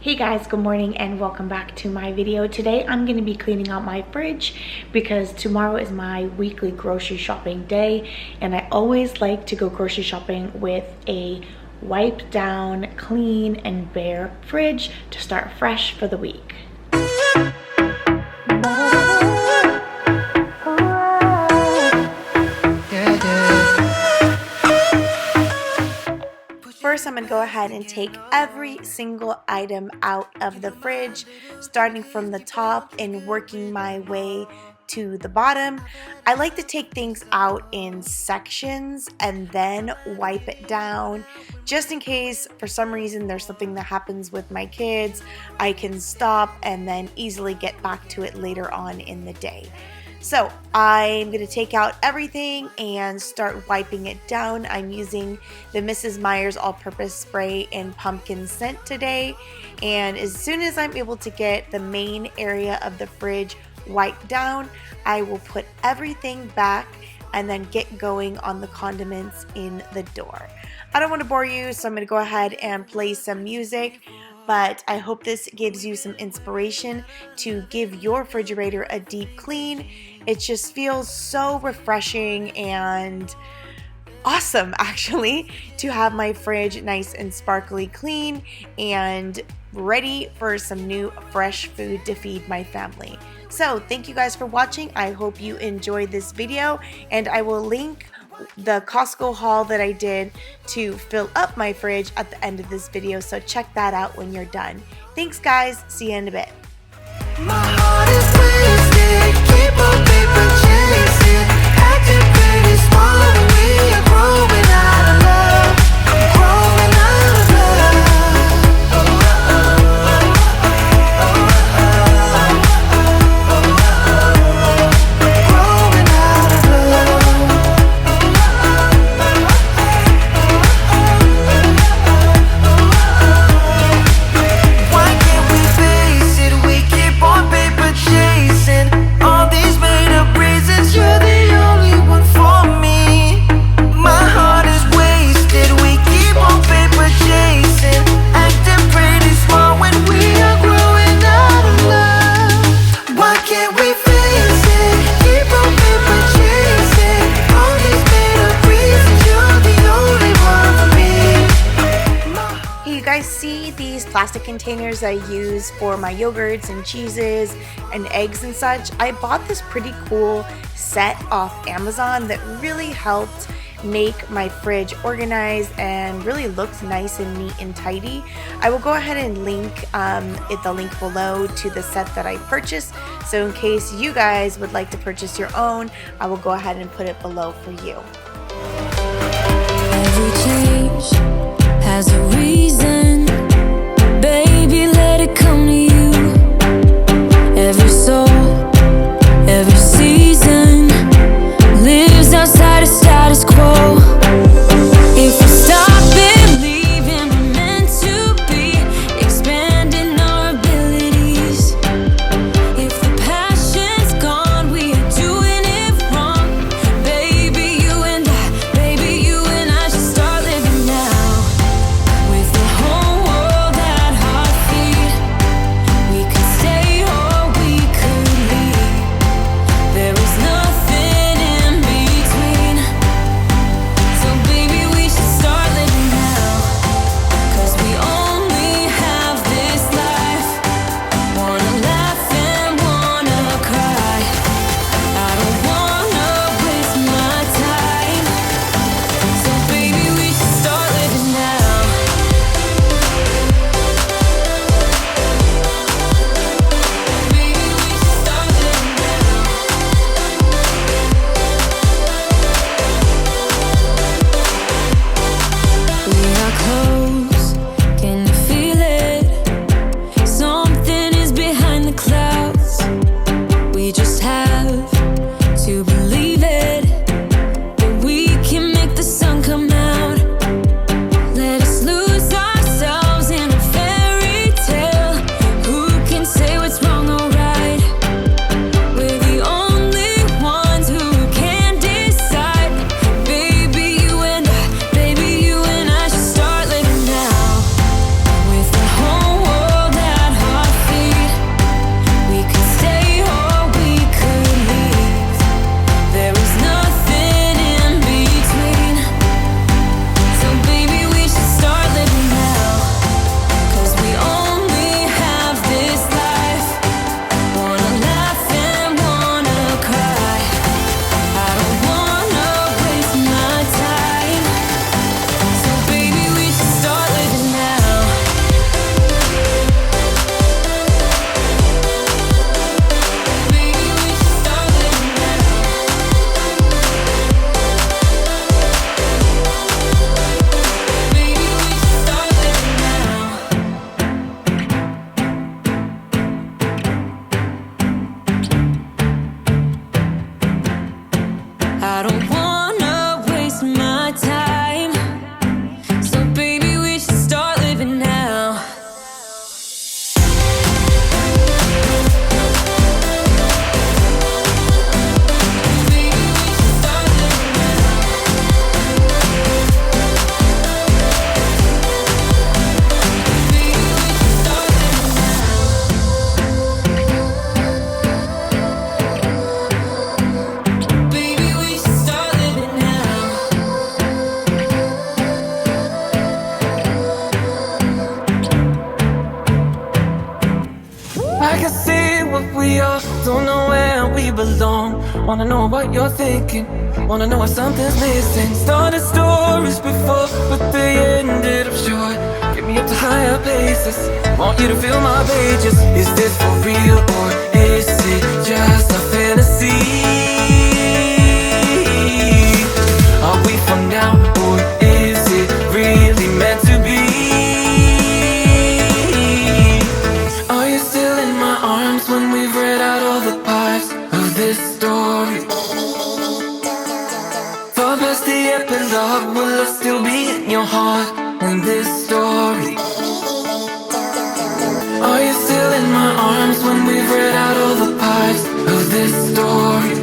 Hey guys, good morning and welcome back to my video. Today I'm going to be cleaning out my fridge because tomorrow is my weekly grocery shopping day and I always like to go grocery shopping with a wiped down, clean and bare fridge to start fresh for the week. First, I'm going to go ahead and take every single item out of the fridge, starting from the top and working my way to the bottom. I like to take things out in sections and then wipe it down, just in case for some reason there's something that happens with my kids. I can stop and then easily get back to it later on in the day. So I'm going to take out everything and start wiping it down. I'm using the Mrs. Meyer's all-purpose spray in pumpkin scent today. And as soon as I'm able to get the main area of the fridge wiped down, I will put everything back and then get going on the condiments in the door. I don't want to bore you, so I'm going to go ahead and play some music. But I hope this gives you some inspiration to give your refrigerator a deep clean. It just feels so refreshing and awesome, actually, to have my fridge nice and sparkly clean and ready for some new fresh food to feed my family. So thank you guys for watching. I hope you enjoyed this video, and I will link the Costco haul that I did to fill up my fridge at the end of this video, so check that out when you're done. Thanks guys, see you in a bit. My heart is wasted, keep on paper chasing, acting pretty small when we are growing out of love, growing out of love. See these plastic containers I use for my yogurts and cheeses and eggs and such. I bought this pretty cool set off Amazon that really helped make my fridge organized and really looks nice and neat and tidy. I will go ahead and link the link below to the set that I purchased, so in case you guys would like to purchase your own, I will go ahead and put it below for you. Every change has a reason, baby, let it come to you. Every soul, every season lives outside of status quo. If we stop believing we're meant to be, expanding our abilities. If the passion's gone, we are doing it wrong, baby, you and Wanna know what you're thinking, wanna know if something's missing. Started stories before, but they ended up short. Get me up to higher places, want you to fill my pages. Is this for real or is it just a fantasy? Are we for now or is it really meant to be? Are you still in my arms when we've read out all the parts of this story? Far past the epilogue, will I still be in your heart in this story? Are you still in my arms when we've read out all the parts of this story?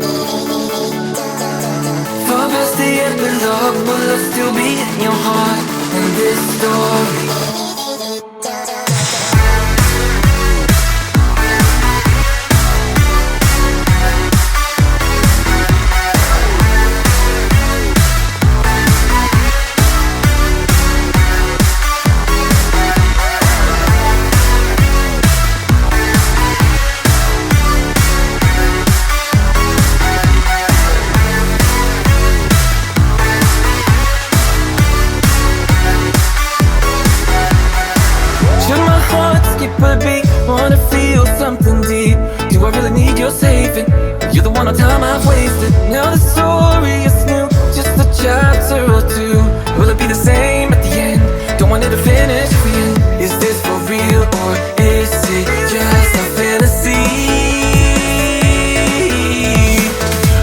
Far past the epilogue, will I still be in your heart in this story? Wanna feel something deep. Do I really need your saving? You're the one on time I've wasted. Now the story is new, just a chapter or two. Will it be the same at the end? Don't want it to finish if we end. Is this for real or is it just a fantasy?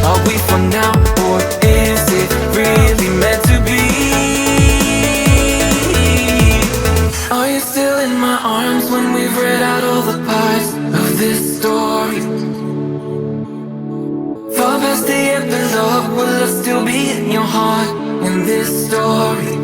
Are we for now or is it really meant to be? Are you still in my arms when we've read out all the parts of this story? Far past the epilogue, will I still be in your heart in this story?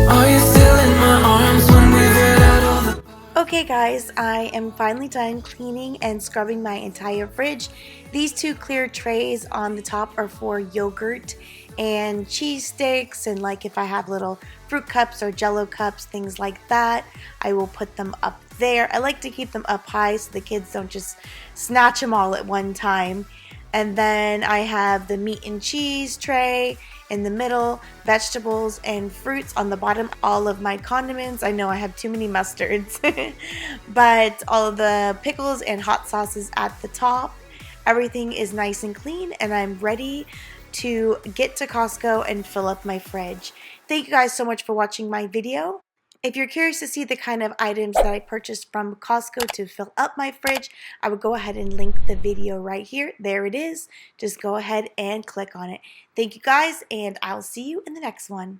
Are you still in my arms when we've read out all the... Okay guys, I am finally done cleaning and scrubbing my entire fridge. These two clear trays on the top are for yogurt and cheese sticks, and like if I have little fruit cups or jello cups, things like that, I will put them up there. I like to keep them up high so the kids don't just snatch them all at one time. And then I have the meat and cheese tray in the middle, vegetables and fruits on the bottom, all of my condiments. I know I have too many mustards, but all of the pickles and hot sauces at the top. Everything is nice and clean, and I'm ready to get to Costco and fill up my fridge. Thank you guys so much for watching my video. If you're curious to see the kind of items that I purchased from Costco to fill up my fridge, I would go ahead and link the video right here. There it is. Just go ahead and click on it. Thank you guys, and I'll see you in the next one.